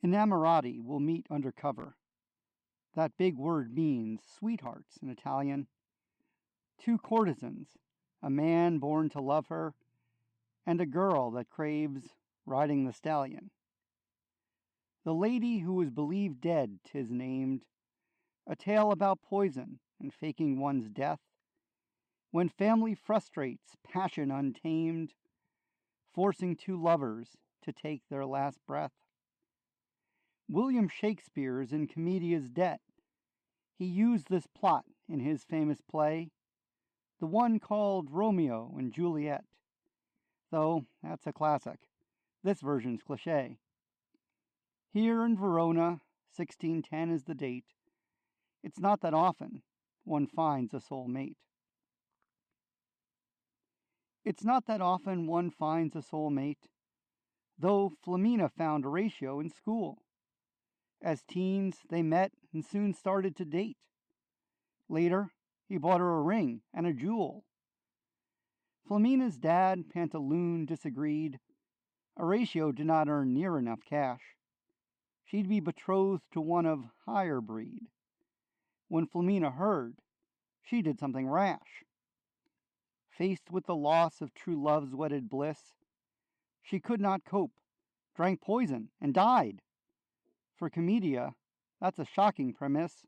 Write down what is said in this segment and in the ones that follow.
Innamorati will meet under cover. That big word means sweethearts in Italian. Two courtesans, a man born to love her, and a girl that craves riding the stallion. The lady who was believed dead 'tis named, a tale about poison and faking one's death, when family frustrates passion untamed, forcing two lovers to take their last breath. William Shakespeare's in Commedia's debt. He used this plot in his famous play, the one called Romeo and Juliet. Though that's a classic. This version's cliché. Here in Verona, 1610 is the date. It's not that often one finds a soul mate. It's not that often one finds a soul mate, though Flamina found Horatio in school. As teens, they met and soon started to date. Later, he bought her a ring and a jewel. Flamina's dad, Pantaloon, disagreed. Horatio did not earn near enough cash. She'd be betrothed to one of higher breed. When Flamina heard, she did something rash. Faced with the loss of true love's wedded bliss, she could not cope, drank poison, and died. For Commedia, that's a shocking premise,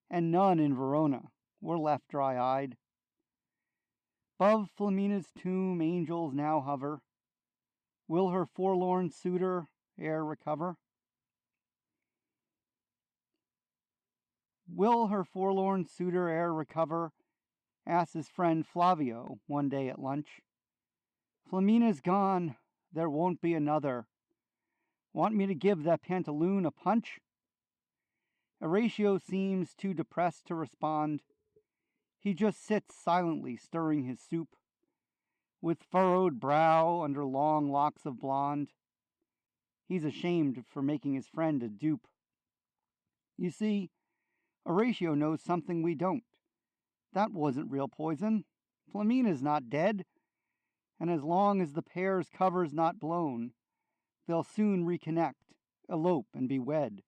and none in Verona were left dry-eyed. 'Bove Flamina's tomb angels now hover. Will her forlorn suitor e'er recover? Will her forlorn suitor e'er recover? Asked his friend Flavio one day at lunch. Flamina's gone, there won't be another. Want me to give that Pantaloon a punch? Horatio seems too depressed to respond. He just sits silently stirring his soup, with furrowed brow under long locks of blonde. He's ashamed for making his friend a dupe. You see, Horatio knows something we don't. That wasn't real poison. Flamina's not dead, and as long as the pair's cover's not blown, they'll soon reconnect, elope, and be wed.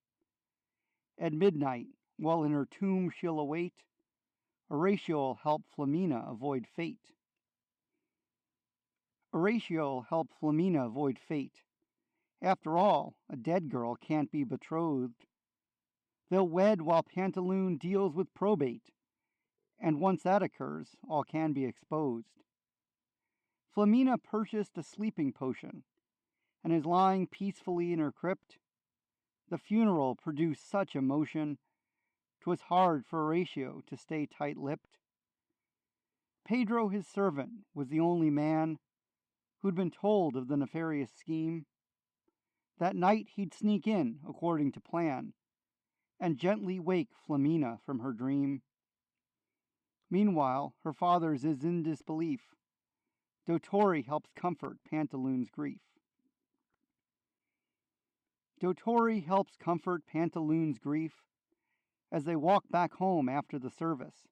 At midnight, while in her tomb she'll await, Horatio'll help Flamina avoid fate. Horatio'll help Flamina avoid fate. After all, a dead girl can't be betrothed. They'll wed while Pantaloon deals with probate, and once that occurs, all can be exposed. Flamina purchased a sleeping potion, and is lying peacefully in her crypt. The funeral produced such emotion, 'twas hard for Horatio to stay tight-lipped. Pedro, his servant, was the only man who'd been told of the nefarious scheme. That night he'd sneak in, according to plan, and gently wake Flamina from her dream. Meanwhile, her father's is in disbelief. Dottore helps comfort Pantaloon's grief. Dottore helps comfort Pantaloon's grief as they walk back home after the service.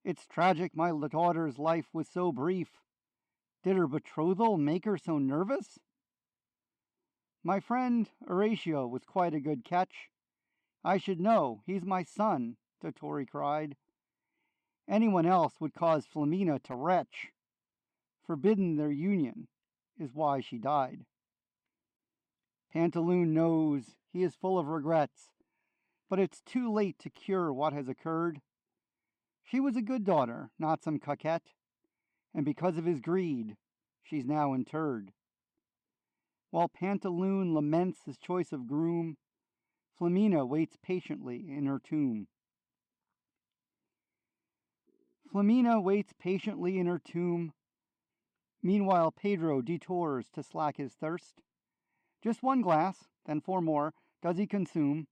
It's tragic my daughter's life was so brief. Did her betrothal make her so nervous? My friend Horatio was quite a good catch. I should know, he's my son, Dottore cried. Anyone else would cause Flamina to retch. Forbidden their union is why she died. Pantaloon knows he is full of regrets, but it's too late to cure what has occurred. She was a good daughter, not some coquette, and because of his greed, she's now interred. While Pantaloon laments his choice of groom, Flamina waits patiently in her tomb. Flamina waits patiently in her tomb. Meanwhile, Pedro detours to slack his thirst. Just one glass, then 4 more, does he consume,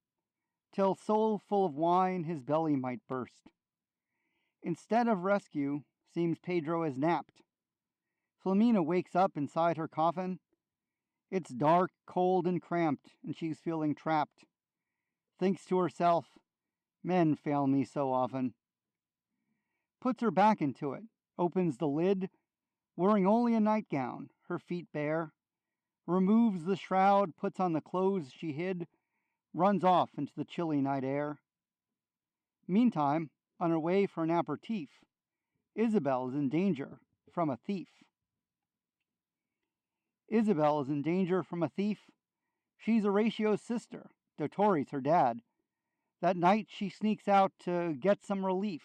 till soul full of wine his belly might burst. Instead of rescue, seems Pedro has napped. Flamina wakes up inside her coffin. It's dark, cold, and cramped, and she's feeling trapped. Thinks to herself, men fail me so often. Puts her back into it, opens the lid, wearing only a nightgown, her feet bare. removes the shroud, puts on the clothes she hid, runs off into the chilly night air. Meantime, on her way for an aperitif, Isabel is in danger from a thief. Isabel is in danger from a thief. She's Horatio's sister. Dottori's her dad. That night she sneaks out to get some relief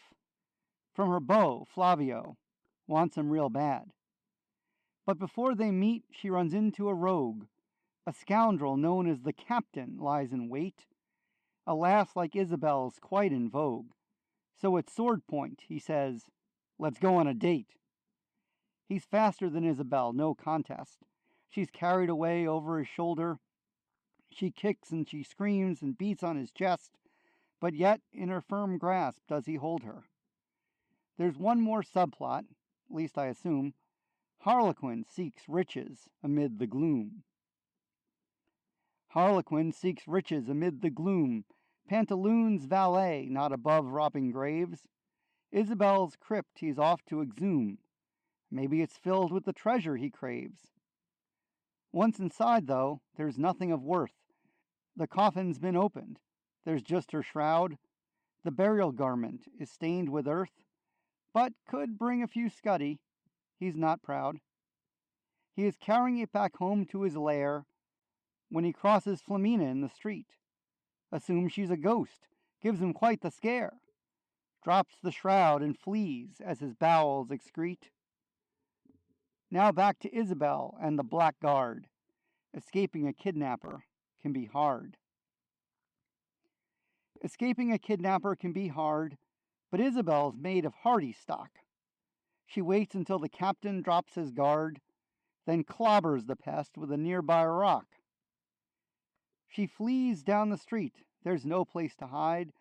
from her beau, Flavio. Wants him real bad. But before they meet, she runs into a rogue. A scoundrel known as the Captain lies in wait. A lass like Isabel's quite in vogue. So at sword point, he says, "Let's go on a date." He's faster than Isabel, no contest. She's carried away over his shoulder. She kicks and she screams and beats on his chest, but yet in her firm grasp does he hold her. There's one more subplot, at least I assume. Harlequin seeks riches amid the gloom. Harlequin seeks riches amid the gloom. Pantaloon's valet, not above robbing graves. Isabel's crypt he's off to exhume. Maybe it's filled with the treasure he craves. Once inside, though, there's nothing of worth. The coffin's been opened. There's just her shroud. The burial garment is stained with earth, but could bring a few scuddy. He's not proud. He is carrying it back home to his lair when he crosses Flamina in the street. Assumes she's a ghost, gives him quite the scare. Drops the shroud and flees as his bowels excrete. Now back to Isabel and the blackguard. Escaping a kidnapper can be hard. Escaping a kidnapper can be hard, but Isabel's made of hardy stock. She waits until the captain drops his guard, then clobbers the pest with a nearby rock. She flees down the street, there's no place to hide,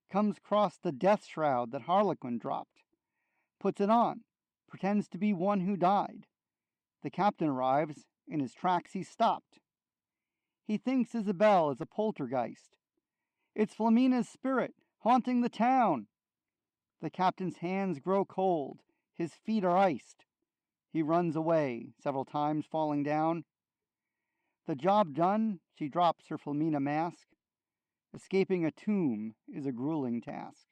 comes across the death shroud that Harlequin dropped, puts it on, pretends to be one who died. The captain arrives, in his tracks he's stopped. He thinks Isabel is a poltergeist. It's Flamina's spirit haunting the town. The captain's hands grow cold, his feet are iced. He runs away, several times falling down. The job done, she drops her Flamina mask. Escaping a tomb is a grueling task.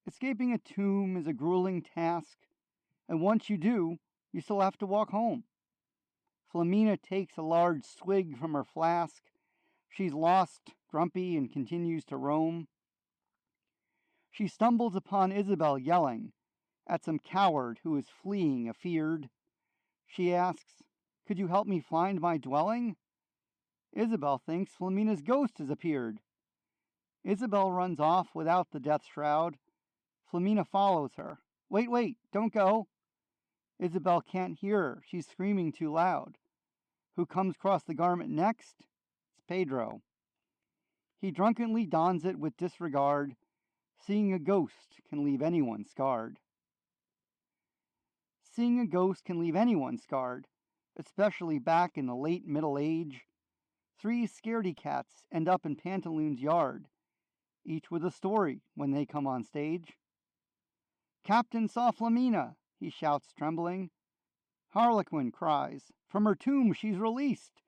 Escaping a tomb is a grueling task, and once you do, you still have to walk home. Flamina takes a large swig from her flask. She's lost, grumpy, and continues to roam. She stumbles upon Isabel yelling at some coward who is fleeing afeard. She asks, "Could you help me find my dwelling?" Isabel thinks Flamina's ghost has appeared. Isabel runs off without the death shroud. Flamina follows her. Wait, don't go. Isabel can't hear her. She's screaming too loud. Who comes across the garment next? It's Pedro. He drunkenly dons it with disregard. Seeing a ghost can leave anyone scarred. Seeing a ghost can leave anyone scarred, especially back in the late Middle Age. 3 scaredy cats end up in Pantaloon's yard, each with a story when they come on stage. "Captain saw Flamina," he shouts trembling. Harlequin cries, "From her tomb she's released."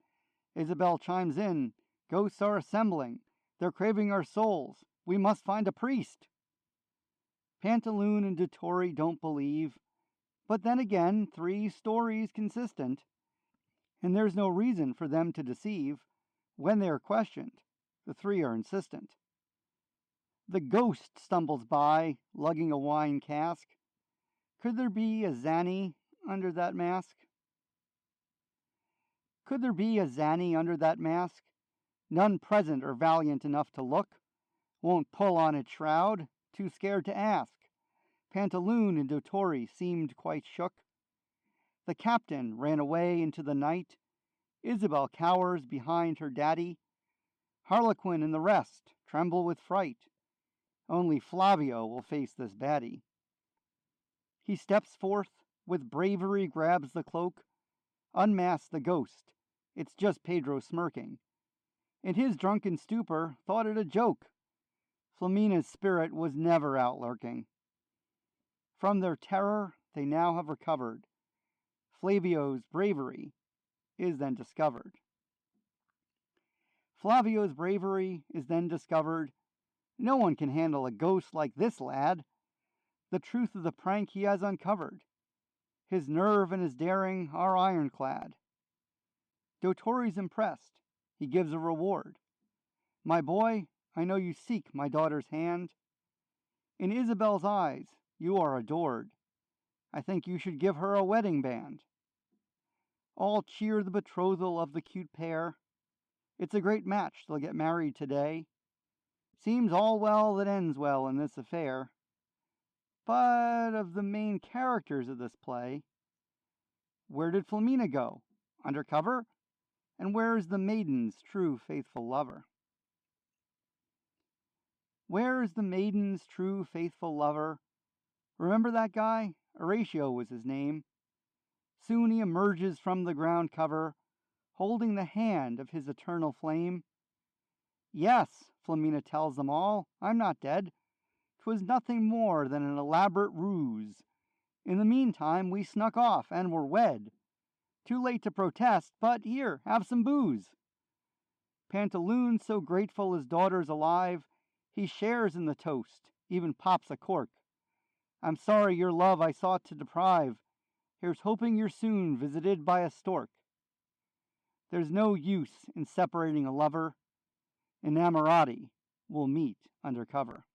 Isabel chimes in, "Ghosts are assembling. They're craving our souls. We must find a priest." Pantaloon and Dottori don't believe, but then again, 3 stories consistent, and there's no reason for them to deceive. When they are questioned, the 3 are insistent. The ghost stumbles by, lugging a wine cask. Could there be a Zanny under that mask? Could there be a Zanny under that mask? None present are valiant enough to look. Won't pull on its shroud, too scared to ask. Pantaloon and Dottori seemed quite shook. The captain ran away into the night. Isabel cowers behind her daddy. Harlequin and the rest tremble with fright. Only Flavio will face this baddie. He steps forth, with bravery grabs the cloak, unmasks the ghost. It's just Pedro smirking. In his drunken stupor, thought it a joke. Flamina's spirit was never out lurking. From their terror, they now have recovered. Flavio's bravery is then discovered. Flavio's bravery is then discovered. No one can handle a ghost like this lad. The truth of the prank he has uncovered. His nerve and his daring are ironclad. Dottore impressed. He gives a reward. My boy, I know you seek my daughter's hand. In Isabel's eyes, you are adored. I think you should give her a wedding band. All cheer the betrothal of the cute pair. It's a great match, they'll get married today. Seems all well that ends well in this affair. But of the main characters of this play, where did Flaminio go? Undercover? And where is the maiden's true faithful lover? Where is the maiden's true faithful lover? Remember that guy? Horatio was his name. Soon he emerges from the ground cover, holding the hand of his eternal flame. Yes, Flaminio tells them all, I'm not dead. 'Twas nothing more than an elaborate ruse. In the meantime we snuck off and were wed. Too late to protest, but here, have some booze. Pantaloon, so grateful his daughter's alive, he shares in the toast, even pops a cork. I'm sorry your love I sought to deprive. Here's hoping you're soon visited by a stork. There's no use in separating a lover. Innamorati will meet under cover.